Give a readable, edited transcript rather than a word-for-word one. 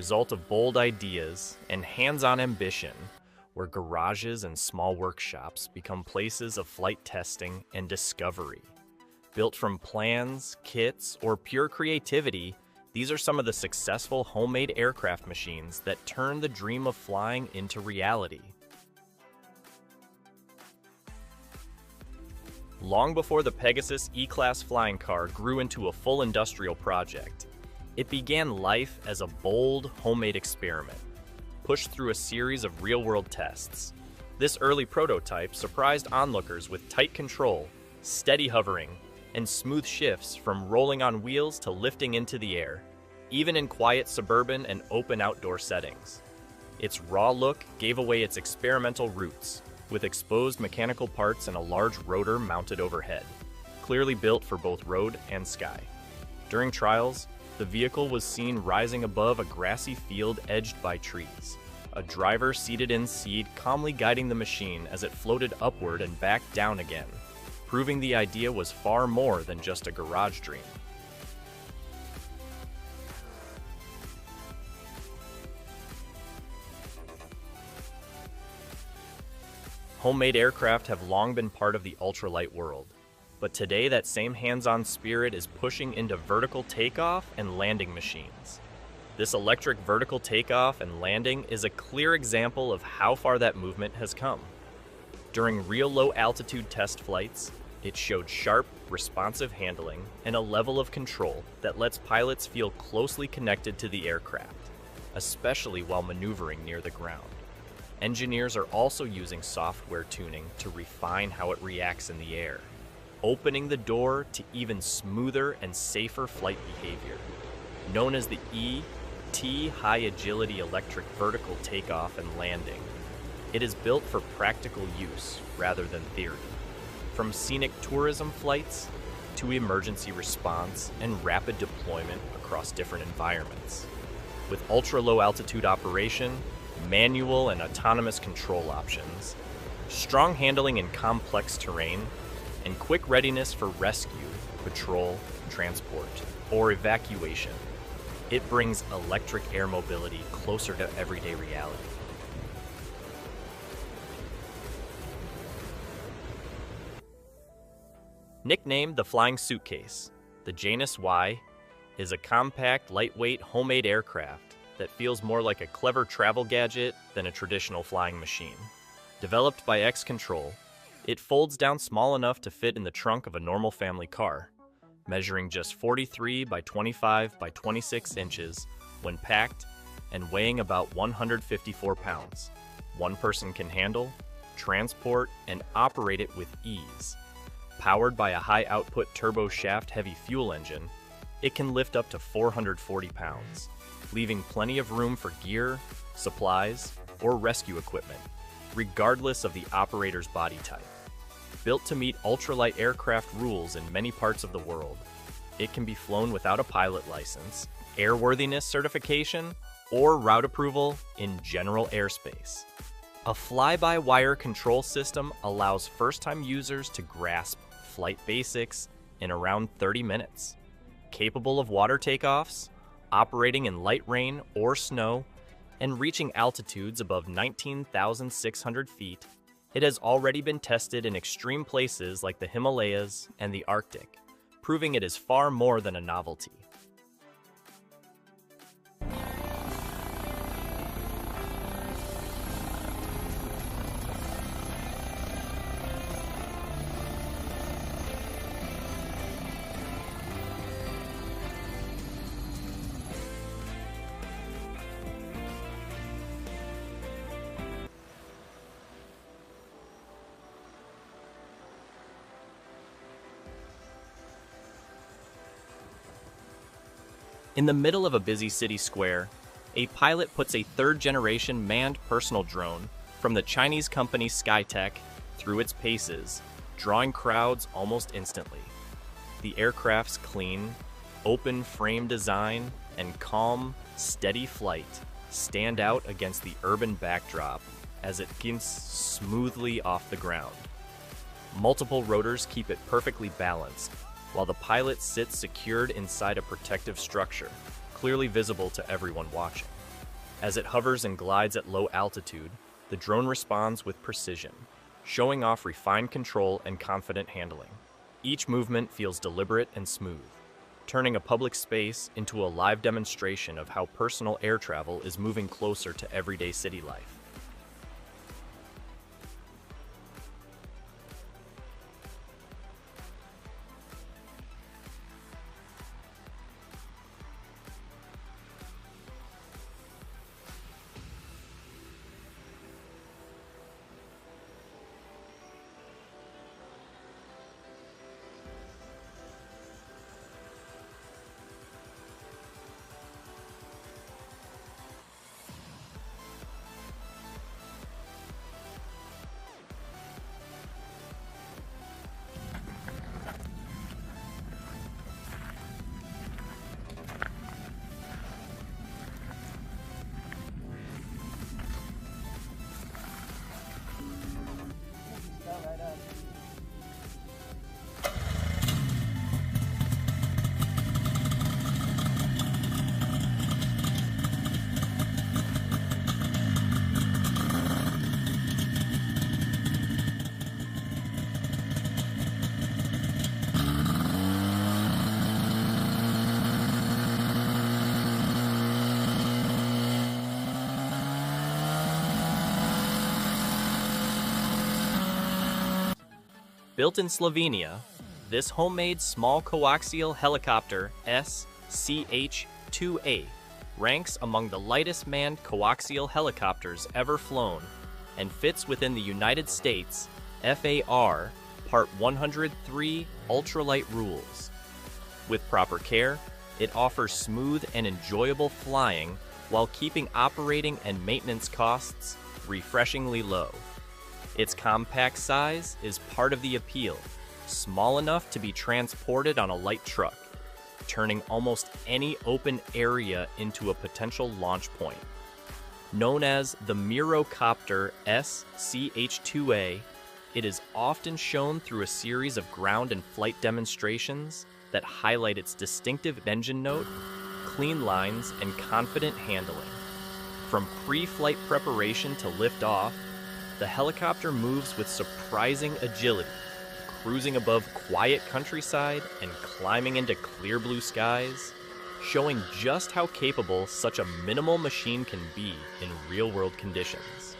result of bold ideas and hands-on ambition, where garages and small workshops become places of flight testing and discovery. Built from plans, kits, or pure creativity, these are some of the successful homemade aircraft machines that turn the dream of flying into reality. Long before the Pegasus E-Class flying car grew into a full industrial project, it began life as a bold, homemade experiment, pushed through a series of real-world tests. This early prototype surprised onlookers with tight control, steady hovering, and smooth shifts from rolling on wheels to lifting into the air, even in quiet suburban and open outdoor settings. Its raw look gave away its experimental roots, with exposed mechanical parts and a large rotor mounted overhead, clearly built for both road and sky. During trials, the vehicle was seen rising above a grassy field edged by trees, a driver seated in seat calmly guiding the machine as it floated upward and back down again, proving the idea was far more than just a garage dream. Homemade aircraft have long been part of the ultralight world, but today that same hands-on spirit is pushing into vertical takeoff and landing machines. This electric vertical takeoff and landing is a clear example of how far that movement has come. During real low-altitude test flights, it showed sharp, responsive handling and a level of control that lets pilots feel closely connected to the aircraft, especially while maneuvering near the ground. Engineers are also using software tuning to refine how it reacts in the air, opening the door to even smoother and safer flight behavior. Known as the ET High Agility Electric Vertical Takeoff and Landing, it is built for practical use rather than theory. From scenic tourism flights to emergency response and rapid deployment across different environments. With ultra-low altitude operation, manual and autonomous control options, strong handling in complex terrain, and quick readiness for rescue, patrol, transport, or evacuation, it brings electric air mobility closer to everyday reality. Nicknamed the Flying Suitcase, the Janus Y is a compact, lightweight, homemade aircraft that feels more like a clever travel gadget than a traditional flying machine. Developed by X-Control, it folds down small enough to fit in the trunk of a normal family car, measuring just 43 by 25 by 26 inches when packed and weighing about 154 pounds. One person can handle, transport, and operate it with ease. Powered by a high-output turbo shaft heavy fuel engine, it can lift up to 440 pounds, leaving plenty of room for gear, supplies, or rescue equipment, regardless of the operator's body type. Built to meet ultralight aircraft rules in many parts of the world, it can be flown without a pilot license, airworthiness certification, or route approval in general airspace. A fly-by-wire control system allows first-time users to grasp flight basics in around 30 minutes. Capable of water takeoffs, operating in light rain or snow, and reaching altitudes above 19,600 feet, it has already been tested in extreme places like the Himalayas and the Arctic, proving it is far more than a novelty. In the middle of a busy city square, a pilot puts a third-generation manned personal drone from the Chinese company SkyTech through its paces, drawing crowds almost instantly. The aircraft's clean, open frame design and calm, steady flight stand out against the urban backdrop as it skims smoothly off the ground. Multiple rotors keep it perfectly balanced, while the pilot sits secured inside a protective structure, clearly visible to everyone watching. As it hovers and glides at low altitude, the drone responds with precision, showing off refined control and confident handling. Each movement feels deliberate and smooth, turning a public space into a live demonstration of how personal air travel is moving closer to everyday city life. Built in Slovenia, this homemade small coaxial helicopter SCH-2A ranks among the lightest manned coaxial helicopters ever flown and fits within the United States FAR Part 103 ultralight rules. With proper care, it offers smooth and enjoyable flying while keeping operating and maintenance costs refreshingly low. Its compact size is part of the appeal, small enough to be transported on a light truck, turning almost any open area into a potential launch point. Known as the Mirocopter SCH-2A, it is often shown through a series of ground and flight demonstrations that highlight its distinctive engine note, clean lines, and confident handling. From pre-flight preparation to liftoff, the helicopter moves with surprising agility, cruising above quiet countryside and climbing into clear blue skies, showing just how capable such a minimal machine can be in real-world conditions.